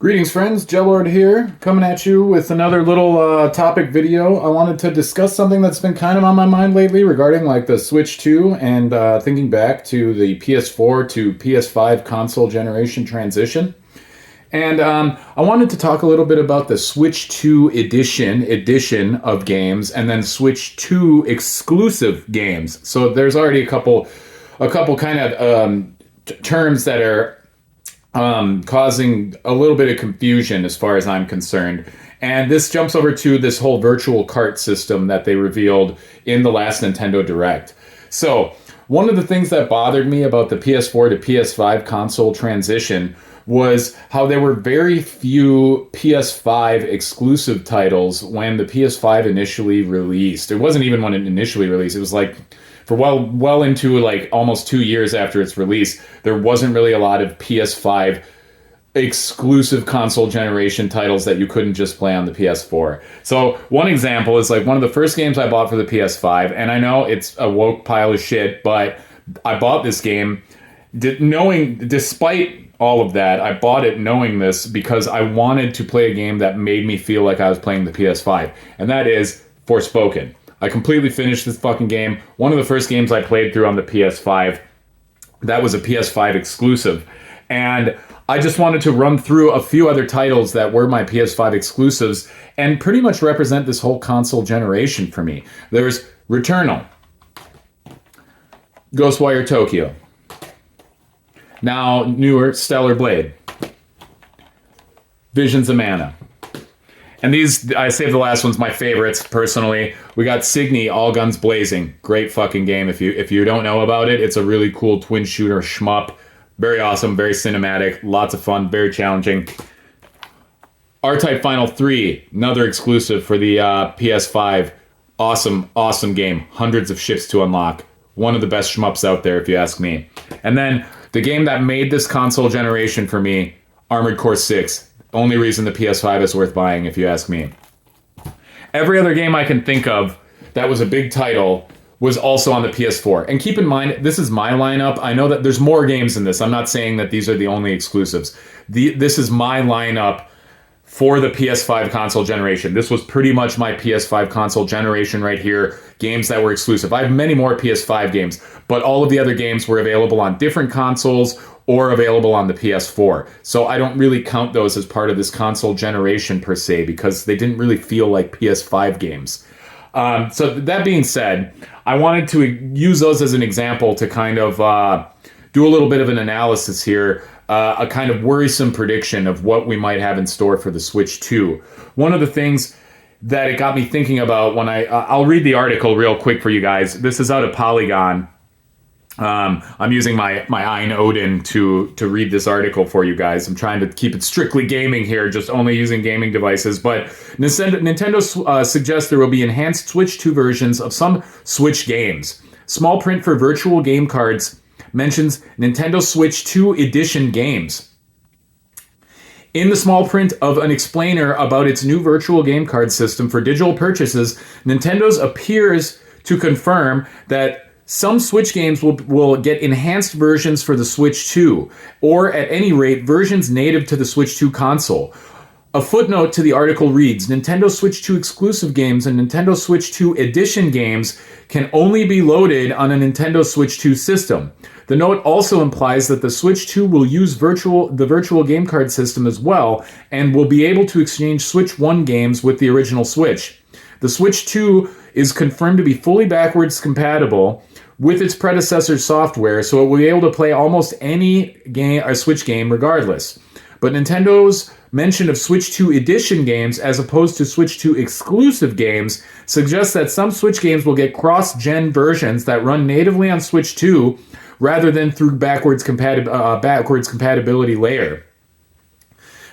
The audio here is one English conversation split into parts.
Greetings, friends. Jellord here, coming at you with another little topic video. I wanted to discuss something that's been kind of on my mind lately regarding like the Switch 2 and thinking back to the PS4 to PS5 console generation transition. And I wanted to talk a little bit about the Switch 2 edition of games, and then Switch 2 exclusive games. So there's already a couple kind of terms that are causing a little bit of confusion as far as I'm concerned. And this jumps over to this whole virtual cart system that they revealed in the last Nintendo Direct. So one of the things that bothered me about the PS4 to PS5 console transition was how there were very few PS5 exclusive titles when the PS5 initially released. It wasn't even when it initially released. It was like for well into like almost 2 years after its release, there wasn't really a lot of PS5 exclusive console generation titles that you couldn't just play on the PS4. So one example is like one of the first games I bought for the PS5, and I know it's a woke pile of shit, but I bought this game despite all of that, I bought it knowing this because I wanted to play a game that made me feel like I was playing the PS5, and that is Forspoken. I completely finished this fucking game. One of the first games I played through on the PS5. That was a PS5 exclusive. And I just wanted to run through a few other titles that were my PS5 exclusives and pretty much represent this whole console generation for me. There's Returnal, Ghostwire Tokyo, now newer Stellar Blade, Visions of Mana. And these, I saved the last one's my favorites, personally. We got Signy, All Guns Blazing. Great fucking game. If you don't know about it, it's a really cool twin shooter shmup. Very awesome, very cinematic, lots of fun, very challenging. R-Type Final 3, another exclusive for the PS5. Awesome game. Hundreds of ships to unlock. One of the best shmups out there, if you ask me. And then, the game that made this console generation for me, Armored Core 6. Only reason the PS5 is worth buying, if you ask me. Every other game I can think of that was a big title was also on the PS4. And keep in mind, this is my lineup. I know that there's more games in this. I'm not saying that these are the only exclusives. This is my lineup for the PS5 console generation. This was pretty much my PS5 console generation right here. Games that were exclusive. I have many more PS5 games, but all of the other games were available on different consoles or available on the PS4. So I don't really count those as part of this console generation per se, because they didn't really feel like PS5 games. So that being said, I wanted to use those as an example to kind of do a little bit of an analysis here, a kind of worrisome prediction of what we might have in store for the Switch 2. One of the things that it got me thinking about when I'll read the article real quick for you guys. This is out of Polygon. I'm using my Ein Odin to read this article for you guys. I'm trying to keep it strictly gaming here, just only using gaming devices. But Nintendo suggests there will be enhanced Switch 2 versions of some Switch games. Small print for virtual game cards mentions Nintendo Switch 2 edition games. In the small print of an explainer about its new virtual game card system for digital purchases, Nintendo appears to confirm that some Switch games will get enhanced versions for the Switch 2, or at any rate, versions native to the Switch 2 console. A footnote to the article reads, Nintendo Switch 2 exclusive games and Nintendo Switch 2 edition games can only be loaded on a Nintendo Switch 2 system. The note also implies that the Switch 2 will use the virtual game card system as well, and will be able to exchange Switch 1 games with the original Switch. The Switch 2 is confirmed to be fully backwards compatible with its predecessor software, so it will be able to play almost any game or Switch game regardless. But Nintendo's mention of Switch 2 edition games as opposed to Switch 2 exclusive games suggests that some Switch games will get cross-gen versions that run natively on Switch 2 rather than through backwards compatibility layer.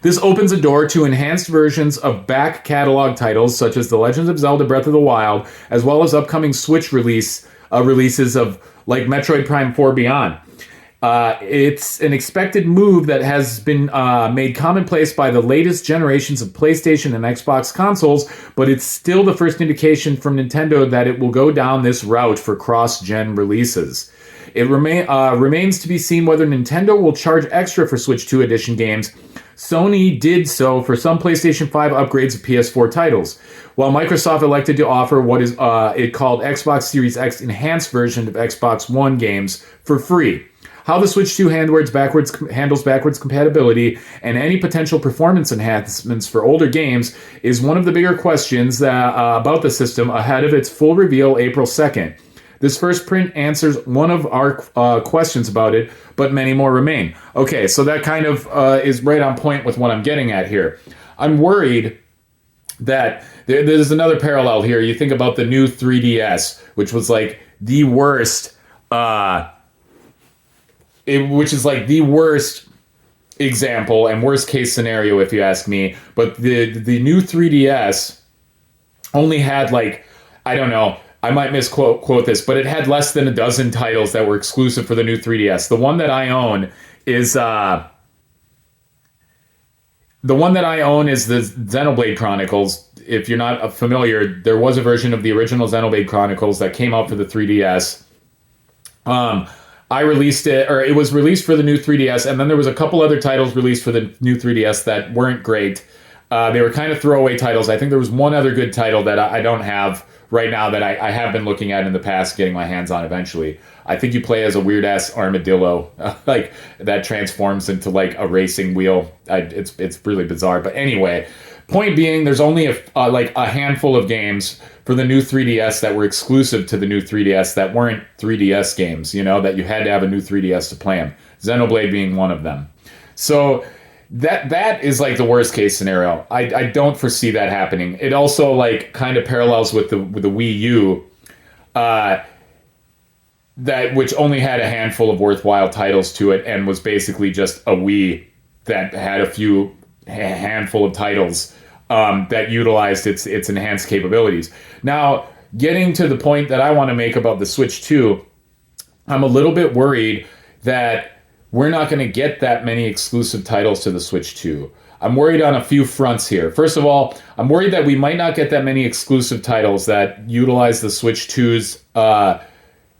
This opens a door to enhanced versions of back catalog titles such as The Legend of Zelda Breath of the Wild, as well as upcoming Switch releases of like Metroid Prime 4 Beyond. It's an expected move that has been made commonplace by the latest generations of PlayStation and Xbox consoles, but it's still the first indication from Nintendo that it will go down this route for cross-gen releases. It remains to be seen whether Nintendo will charge extra for Switch 2 edition games. Sony did so for some PlayStation 5 upgrades of PS4 titles, while Microsoft elected to offer what is it called Xbox Series X enhanced version of Xbox One games for free. How the Switch 2 handles backwards compatibility and any potential performance enhancements for older games is one of the bigger questions about the system ahead of its full reveal April 2nd. This first print answers one of our questions about it, but many more remain. Okay, so that kind of is right on point with what I'm getting at here. I'm worried that there's another parallel here. You think about the new 3DS, which was like the worst... which is like the worst example and worst case scenario, if you ask me. But the new 3DS only had like, I don't know, I might misquote this, but it had less than a dozen titles that were exclusive for the new 3DS. The one that I own is the Xenoblade Chronicles. If you're not familiar, there was a version of the original Xenoblade Chronicles that came out for the 3DS. I released it, or it was released for the new 3DS, and then there was a couple other titles released for the new 3DS that weren't great. They were kind of throwaway titles. I think there was one other good title that I don't have right now that I have been looking at in the past, getting my hands on eventually. I think you play as a weird-ass armadillo, like that transforms into like a racing wheel. It's really bizarre. But anyway, point being, there's only a handful of games for the new 3DS that were exclusive to the new 3DS that weren't 3DS games, that you had to have a new 3DS to play them. Xenoblade being one of them. So that is like the worst case scenario. I don't foresee that happening. It also like kind of parallels with the Wii U, that which only had a handful of worthwhile titles to it and was basically just a Wii that had a handful of titles that utilized its enhanced capabilities. Now, getting to the point that I want to make about the Switch 2, I'm a little bit worried that we're not going to get that many exclusive titles to the Switch 2. I'm worried on a few fronts here. First of all, I'm worried that we might not get that many exclusive titles that utilize the Switch 2's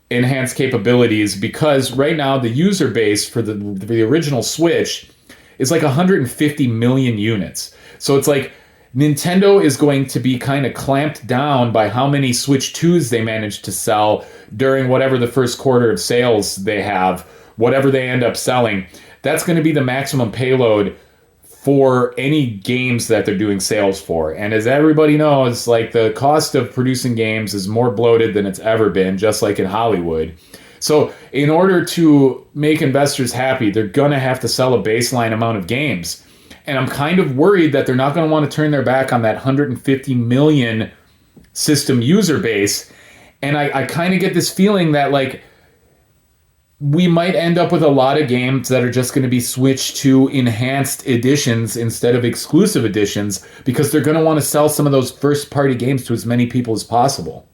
enhanced capabilities, because right now the user base for the original Switch is like 150 million units. So it's like Nintendo is going to be kind of clamped down by how many Switch 2s they manage to sell during whatever the first quarter of sales they have, whatever they end up selling. That's going to be the maximum payload for any games that they're doing sales for. And as everybody knows, like the cost of producing games is more bloated than it's ever been, just like in Hollywood. So in order to make investors happy, they're going to have to sell a baseline amount of games. And I'm kind of worried that they're not going to want to turn their back on that 150 million system user base. And I kind of get this feeling that like we might end up with a lot of games that are just going to be switched to enhanced editions instead of exclusive editions, because they're going to want to sell some of those first party games to as many people as possible.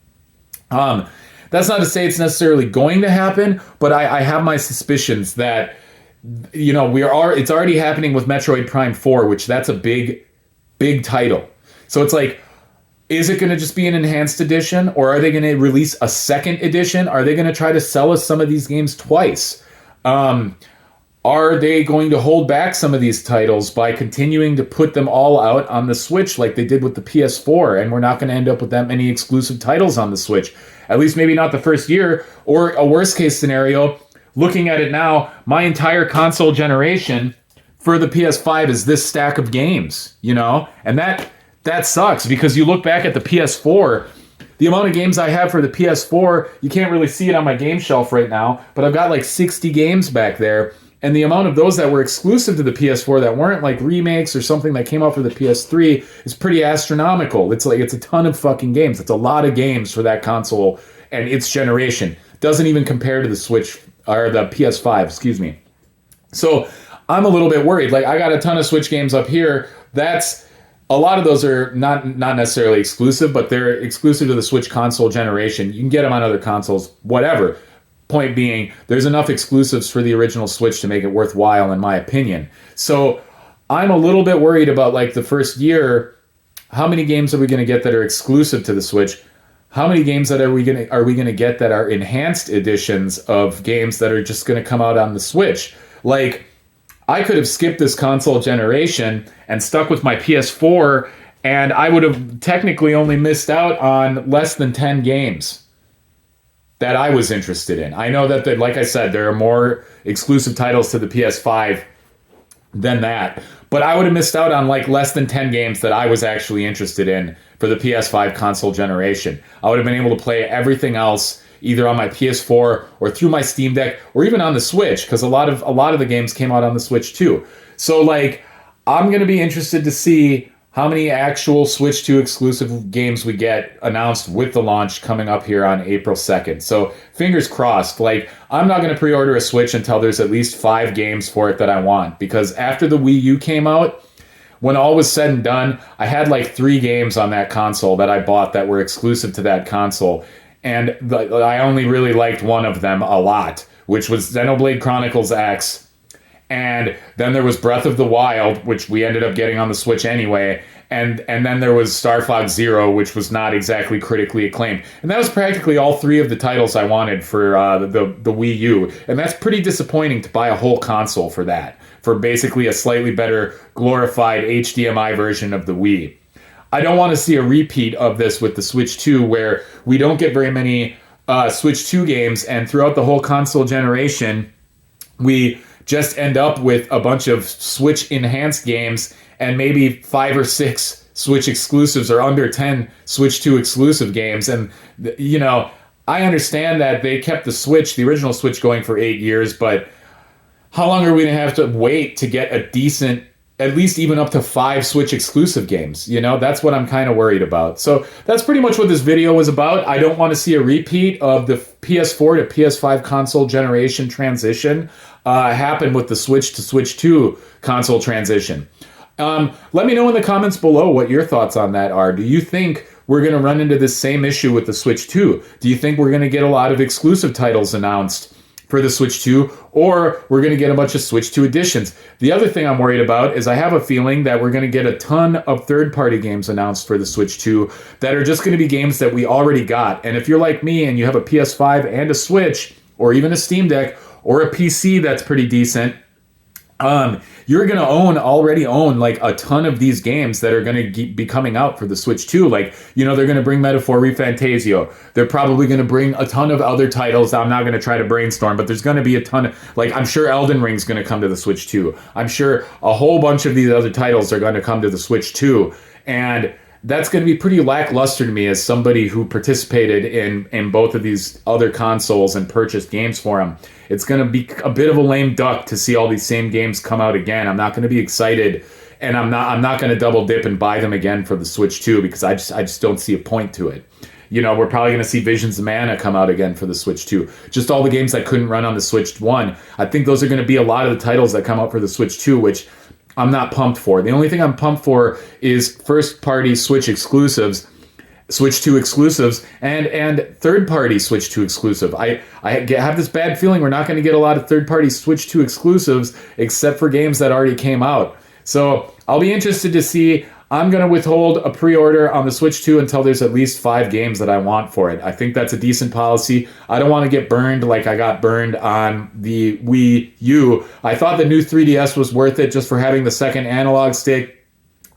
That's not to say it's necessarily going to happen, but I have my suspicions that, it's already happening with Metroid Prime 4, which that's a big title. So it's like, is it going to just be an enhanced edition, or are they going to release a second edition? Are they going to try to sell us some of these games twice? Are they going to hold back some of these titles by continuing to put them all out on the Switch like they did with the PS4, and we're not going to end up with that many exclusive titles on the Switch? At least maybe not the first year. Or a worst case scenario, looking at it now, my entire console generation for the PS5 is this stack of games, and that sucks, because you look back at the PS4, the amount of games I have for the PS4, you can't really see it on my game shelf right now, but I've got like 60 games back there. And the amount of those that were exclusive to the PS4 that weren't like remakes or something that came out for the PS3 is pretty astronomical. It's a ton of fucking games. It's a lot of games for that console and its generation. Doesn't even compare to the Switch or the PS5, excuse me. So I'm a little bit worried. Like, I got a ton of Switch games up here. A lot of those are not necessarily exclusive, but they're exclusive to the Switch console generation. You can get them on other consoles, whatever. Point being, there's enough exclusives for the original Switch to make it worthwhile, in my opinion. So I'm a little bit worried about, like, the first year. How many games are we going to get that are exclusive to the Switch? how many games that are we gonna get that are enhanced editions of games that are just gonna come out on the Switch? Like, I could have skipped this console generation and stuck with my PS4, and I would have technically only missed out on less than 10 games that I was interested in. I know that, like I said, there are more exclusive titles to the PS5 than that, but I would have missed out on like less than 10 games that I was actually interested in for the PS5 console generation. I would have been able to play everything else either on my PS4 or through my Steam Deck or even on the Switch, because a lot of the games came out on the Switch too. So like, I'm going to be interested to see how many actual Switch 2 exclusive games we get announced with the launch coming up here on April 2nd. So fingers crossed. Like, I'm not going to pre-order a Switch until there's at least 5 games for it that I want, because after the Wii U came out, when all was said and done, I had like 3 games on that console that I bought that were exclusive to that console. And I only really liked one of them a lot, which was Xenoblade Chronicles X. And then there was Breath of the Wild, which we ended up getting on the Switch anyway. And then there was Star Fox Zero, which was not exactly critically acclaimed. And that was practically all 3 of the titles I wanted for the Wii U. And that's pretty disappointing to buy a whole console for that, for basically a slightly better glorified HDMI version of the Wii. I don't want to see a repeat of this with the Switch 2, where we don't get very many Switch 2 games, and throughout the whole console generation, we just end up with a bunch of Switch enhanced games and maybe 5 or 6 Switch exclusives, or under 10 Switch 2 exclusive games. And, you know, I understand that they kept the original Switch going for 8 years, but how long are we going to have to wait to get a decent, at least even up to 5 Switch exclusive games? You know, that's what I'm kind of worried about. So that's pretty much what this video was about. I don't want to see a repeat of the PS4 to PS5 console generation transition happen with the Switch to Switch 2 console transition. Let me know in the comments below what your thoughts on that are. Do you think we're going to run into this same issue with the Switch 2? Do you think we're going to get a lot of exclusive titles announced for the Switch 2, or we're going to get a bunch of Switch 2 editions? The other thing I'm worried about is I have a feeling that we're going to get a ton of third-party games announced for the Switch 2 that are just going to be games that we already got. And if you're like me and you have a PS5 and a Switch, or even a Steam Deck, or a PC that's pretty decent, you're going to already own like a ton of these games that are going to be coming out for the Switch 2. Like, you know, they're going to bring Metaphor ReFantazio. They're probably going to bring a ton of other titles. I'm not going to try to brainstorm, but there's going to be a ton of, like, I'm sure Elden Ring's going to come to the Switch 2. I'm sure a whole bunch of these other titles are going to come to the Switch 2. And that's going to be pretty lackluster to me as somebody who participated in both of these other consoles and purchased games for them. It's going to be a bit of a lame duck to see all these same games come out again. I'm not going to be excited, and I'm not going to double dip and buy them again for the Switch 2, because I just don't see a point to it. You know, we're probably going to see Visions of Mana come out again for the Switch 2. Just all the games that couldn't run on the Switch 1. I think those are going to be a lot of the titles that come out for the Switch 2, which I'm not pumped for. The only thing I'm pumped for is first-party Switch exclusives, Switch 2 exclusives, and third-party Switch 2 exclusive. I have this bad feeling we're not going to get a lot of third-party Switch 2 exclusives except for games that already came out. So I'll be interested to see. I'm going to withhold a pre-order on the Switch 2 until there's at least 5 games that I want for it. I think that's a decent policy. I don't want to get burned like I got burned on the Wii U. I thought the new 3DS was worth it just for having the second analog stick.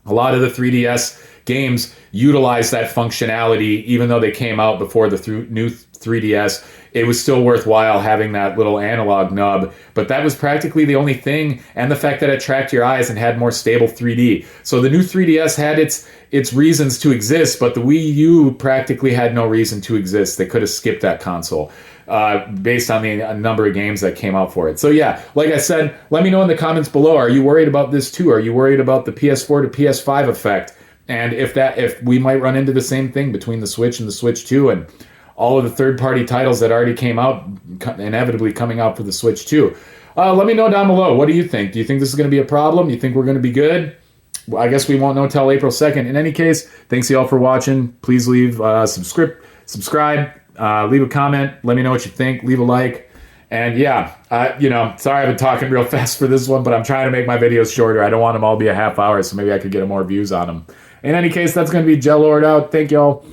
A lot of the 3DS games utilize that functionality, even though they came out before the new 3DS. It was still worthwhile having that little analog nub, but that was practically the only thing, and the fact that it tracked your eyes and had more stable 3D. So the new 3DS had its reasons to exist, but the Wii U practically had no reason to exist. They could have skipped that console based on the number of games that came out for it. So yeah, like I said, let me know in the comments below. Are you worried about this too? Are you worried about the PS4 to PS5 effect? And if we might run into the same thing between the Switch and the Switch 2, and all of the third-party titles that already came out, inevitably coming out for the Switch 2. Let me know down below. What do you think? Do you think this is going to be a problem? You think we're going to be good? Well, I guess we won't know until April 2nd. In any case, thanks y'all for watching. Please leave subscribe, leave a comment. Let me know what you think. Leave a like. And yeah, sorry I've been talking real fast for this one, but I'm trying to make my videos shorter. I don't want them all to be a half hour, so maybe I could get more views on them. In any case, that's going to be Jellord out. Thank y'all.